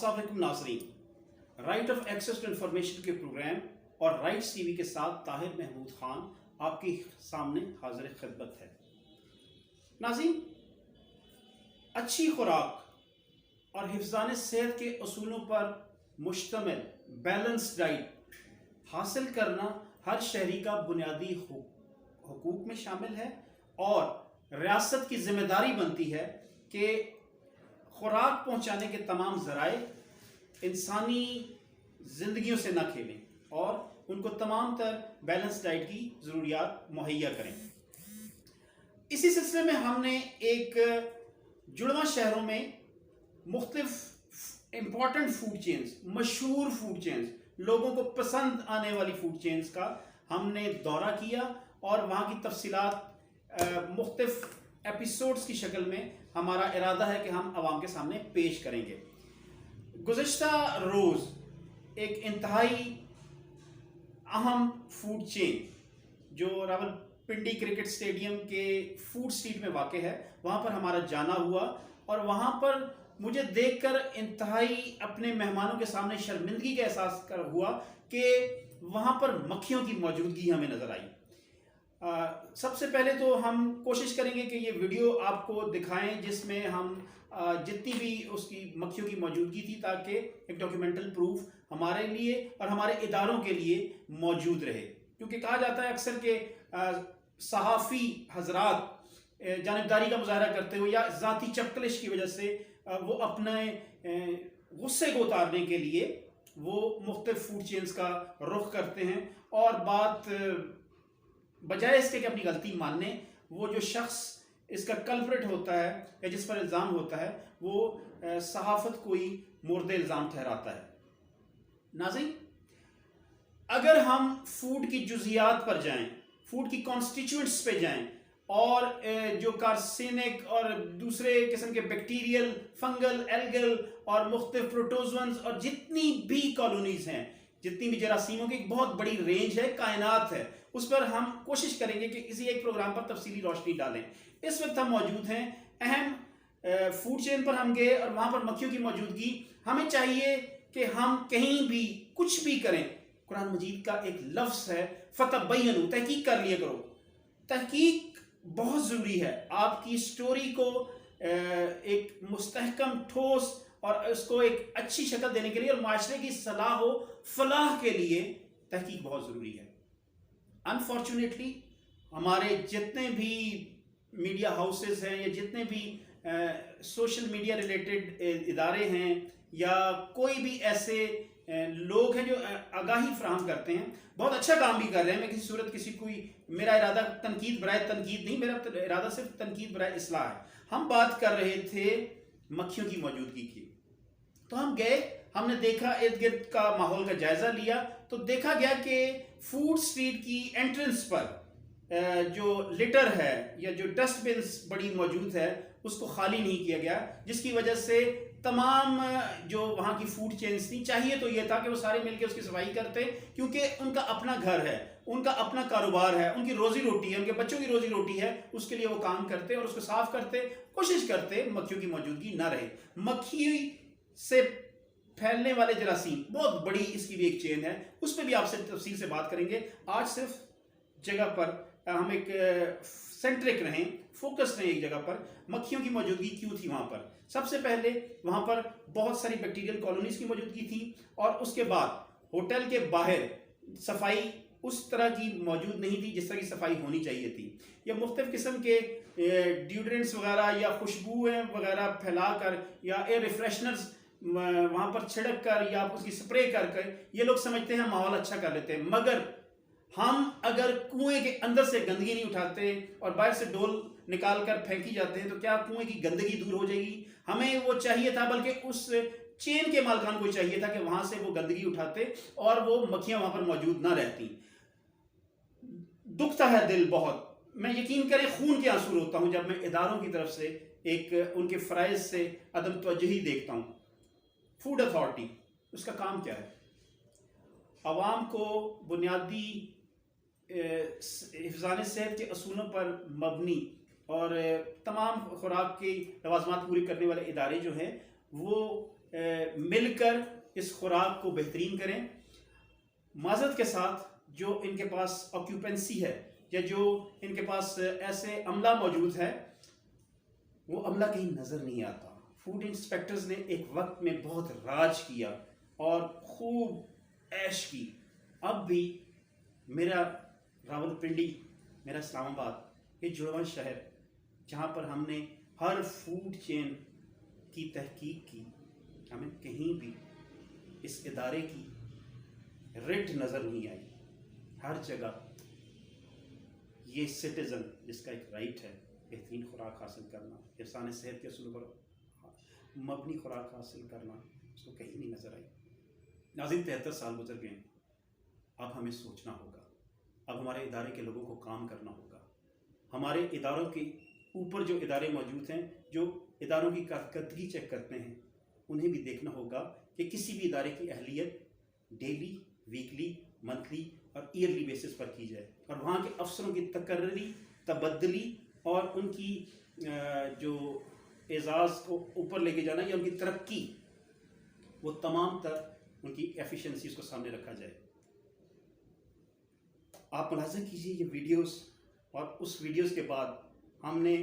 अस्सलाम वालेकुम नाज़रीन, right of access to information के प्रोग्राम और राइट्स टीवी के साथ ताहिर महमूद खान आपके सामने हाजिर खिदमत है। नाज़रीन, अच्छी खुराक और हिफ्ज़ान सेहत के असूलों पर मुश्तमिल बैलेंस डाइट हासिल करना हर शहरी का बुनियादी हुकूक में शामिल है और रियासत की जिम्मेदारी बनती है कि खुराक पहुंचाने के तमाम ज़राए इंसानी ज़िंदगियों से न खेलें और उनको तमाम तर बैलेंस डाइट की ज़रूरियात मुहैया करें। इसी सिलसिले में हमने एक जुड़वा शहरों में मुख्तलिफ इम्पॉर्टेंट फूड चेन्स, मशहूर फूड चेन्स, लोगों को पसंद आने वाली फूड चेन्स का हमने दौरा किया और वहाँ की तफसीलात मुख्तलिफ एपिसोड्स की शक्ल में हमारा इरादा है कि हम आवाम के सामने पेश करेंगे। गुज़िश्ता रोज़ एक इंतहाई अहम फूड चेन जो रावलपिंडी क्रिकेट स्टेडियम के फूड स्ट्रीट में वाक़ है, वहाँ पर हमारा जाना हुआ और वहाँ पर मुझे देखकर इंतहाई अपने मेहमानों के सामने शर्मिंदगी का एहसास हुआ कि वहाँ पर मक्खियों की मौजूदगी हमें नज़र आई। सबसे पहले तो हम कोशिश करेंगे कि ये वीडियो आपको दिखाएं जिसमें हम जितनी भी उसकी मक्खियों की मौजूदगी थी, ताकि एक डॉक्यूमेंटल प्रूफ हमारे लिए और हमारे इदारों के लिए मौजूद रहे। क्योंकि कहा जाता है अक्सर के सहाफ़ी हजरात जानिबदारी का मुजाहरा करते हुए या ज़ाती चपकलिश की वजह से वो अपने गुस्से को उतारने के लिए वो मुख्तलिफ फूड चेन्स का रुख करते हैं और बात बजाय इसके कि अपनी गलती मानने, वो जो शख्स इसका कल्प्रिट होता है या जिस पर इल्ज़ाम होता है वो सहाफ़त कोई मुर्द इल्ज़ाम ठहराता है। नाज़रीन, अगर हम फूड की जुज़ियात पर जाएं, फूड की कॉन्स्टिट्यूएंट्स पे जाएं और जो कार्सिनिक और दूसरे किस्म के बैक्टीरियल, फंगल, एल्गल और मुख्तलिफ प्रोटोजोअन्स और जितनी भी कॉलोनीज़ हैं, जितनी भी जरासीमों की एक बहुत बड़ी रेंज है, कायनात है, उस पर हम कोशिश करेंगे कि इसी एक प्रोग्राम पर तफसीली रोशनी डालें। इस वक्त हम मौजूद हैं अहम फूड चेन पर। हम गए और वहाँ पर मक्खियों की मौजूदगी, हमें चाहिए कि हम कहीं भी कुछ भी करें, कुरान मजीद का एक लफ्ज़ है फ़तबय्यनु, तहकीक कर लिया करो। तहकीक बहुत ज़रूरी है आपकी स्टोरी को एक मुस्तहकम, ठोस और उसको एक अच्छी शक्ल देने के लिए और माशरे की सलाह व फलाह के लिए तहकीक बहुत ज़रूरी है। अनफॉर्चुनेटली हमारे जितने भी मीडिया हाउसेस हैं या जितने भी सोशल मीडिया रिलेटेड इदारे हैं या कोई भी ऐसे लोग हैं जो आगाही फराहम करते हैं, बहुत अच्छा काम भी कर रहे हैं। मैं किसी सूरत मेरा इरादा तनकीद बराए तनकीद नहीं, मेरा इरादा सिर्फ तनकीद बराए इस्लाह है। हम बात कर रहे थे मक्खियों की मौजूदगी की, तो हम गए, हमने देखा, इर्द गिर्द का माहौल का जायजा लिया, तो देखा गया कि फूड स्ट्रीट की एंट्रेंस पर जो लिटर है या जो डस्टबिन बड़ी मौजूद है उसको खाली नहीं किया गया, जिसकी वजह से तमाम जो वहाँ की फूड चेन्स थी, चाहिए तो ये था कि वो सारे मिलकर उसकी सफाई करते, क्योंकि उनका अपना घर है, उनका अपना कारोबार है, उनकी रोजी रोटी है, उनके बच्चों की रोजी रोटी है, उसके लिए वो काम करते और उसको साफ करते, कोशिश करते मक्खियों की मौजूदगी ना रहे। मक्खी से फैलने वाले जरासीम बहुत बड़ी इसकी भी एक चेन है, उस पर भी आपसे तफसील से बात करेंगे। आज सिर्फ जगह पर हम एक सेंट्रिक रहें, फोकस रहें एक जगह पर। मक्खियों की मौजूदगी क्यों थी वहाँ पर? सबसे पहले वहाँ पर बहुत सारी बैक्टीरियल कॉलोनीज की मौजूदगी थी और उसके बाद होटल के बाहर सफाई उस तरह की मौजूद नहीं थी जिस तरह की सफाई होनी चाहिए थी। या मुख्तलिफ किस्म के डिओड्रेंट्स वगैरह या खुशबुएँ वगैरह फैलाकर या एयर रिफ्रेशनर्स वहाँ पर छिड़क कर या उसकी स्प्रे कर ये लोग समझते हैं माहौल अच्छा कर लेते हैं, मगर हम अगर कुएं के अंदर से गंदगी नहीं उठाते और बाहर से डोल निकाल कर फेंकी जाते हैं तो क्या कुएं की गंदगी दूर हो जाएगी? हमें वो चाहिए था, बल्कि उस चेन के मालिकान को चाहिए था कि वहां से वो गंदगी उठाते और वो मक्खियां वहां पर मौजूद ना रहती। दुखता है दिल बहुत, मैं यकीन करें खून के आंसू रोता हूं जब मैं इदारों की तरफ से एक उनके फ़राइज़ से अदम तवज्जुही देखता हूं। फूड अथॉरिटी, उसका काम क्या है? आवाम को बुनियादी हिफ्ज़ान सेहत के असूलों पर मबनी और तमाम खुराक की लवाजमात पूरी करने वाले इदारे जो हैं वो मिलकर इस खुराक को बेहतरीन करें। माजरत के साथ जो इनके पास ऑक्यूपेंसी है या जो इनके पास ऐसे अमला मौजूद है, वो अमला कहीं नज़र नहीं आता। फूड इंस्पेक्टर्स ने एक वक्त में बहुत राज किया और खूब ऐश की। अब भी मेरा रावलपिंडी, मेरा इस्लामाबाद, ये जुड़वा शहर जहाँ पर हमने हर फूड चेन की तहकीक की, हमें कहीं भी इस इदारे की रिट नज़र नहीं आई। हर जगह ये सिटीज़न जिसका एक राइट है बेहतरीन खुराक हासिल करना, इंसान सेहत के असूल पर मबनी खुराक हासिल करना, उसको कहीं नहीं नज़र आई। नाज़रीन, 73 साल गुजर गए। अब हमें सोचना होगा, अब हमारे इदारे के लोगों को काम करना होगा। हमारे इदारों के ऊपर जो इदारे मौजूद हैं, जो इदारों की कारकर्दगी चेक करते हैं, उन्हें भी देखना होगा कि किसी भी इदारे की अहलियत डेली, वीकली, मंथली और ईयरली बेसिस पर की जाए और वहाँ के अफसरों की तकर्री, तबदली और उनकी जो एजाज़ को ऊपर लेके जाना या उनकी तरक्की, वो तमाम तर उनकी एफिशिएंसीज को सामने रखा जाए। आप मुलाज़ा कीजिए ये वीडियोस, और उस वीडियोस के बाद हमने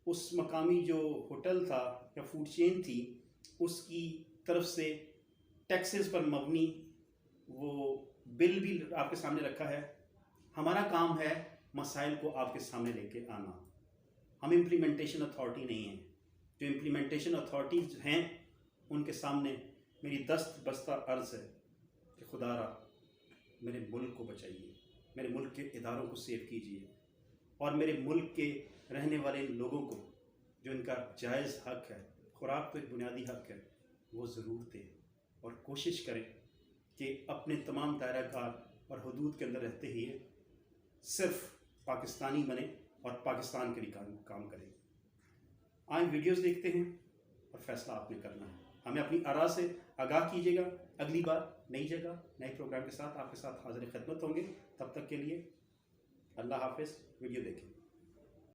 उस मकामी जो होटल था या फूड चेन थी, उसकी तरफ से टैक्सेस पर मबनी वो बिल भी आपके सामने रखा है। हमारा काम है मसाइल को आपके सामने लेके आना। हम इम्प्लीमेंटेशन अथॉरिटी नहीं हैं। जो इम्प्लीमेंटेशन अथॉरिटीज़ हैं उनके सामने मेरी दस्त बस्ता अर्ज़ है कि खुदारा मेरे मुल्क को बचाइए, मेरे मुल्क के इदारों को सेव कीजिए और मेरे मुल्क के रहने वाले लोगों को जो इनका जायज़ हक़ है, खुराक तो एक बुनियादी हक़ है, वो ज़रूर दें और कोशिश करें कि अपने तमाम दायरा कार और हदूद के अंदर रहते ही सिर्फ पाकिस्तानी बने और पाकिस्तान के लिए काम करें। आए वीडियोस देखते हैं और फैसला आपने करना है। हमें अपनी आरा से आगाह कीजिएगा। अगली बार नई जगह नए प्रोग्राम के साथ आपके साथ हाजिर खिदमत होंगे। तब तक के लिए अल्लाह हाफिज़। वीडियो देखें।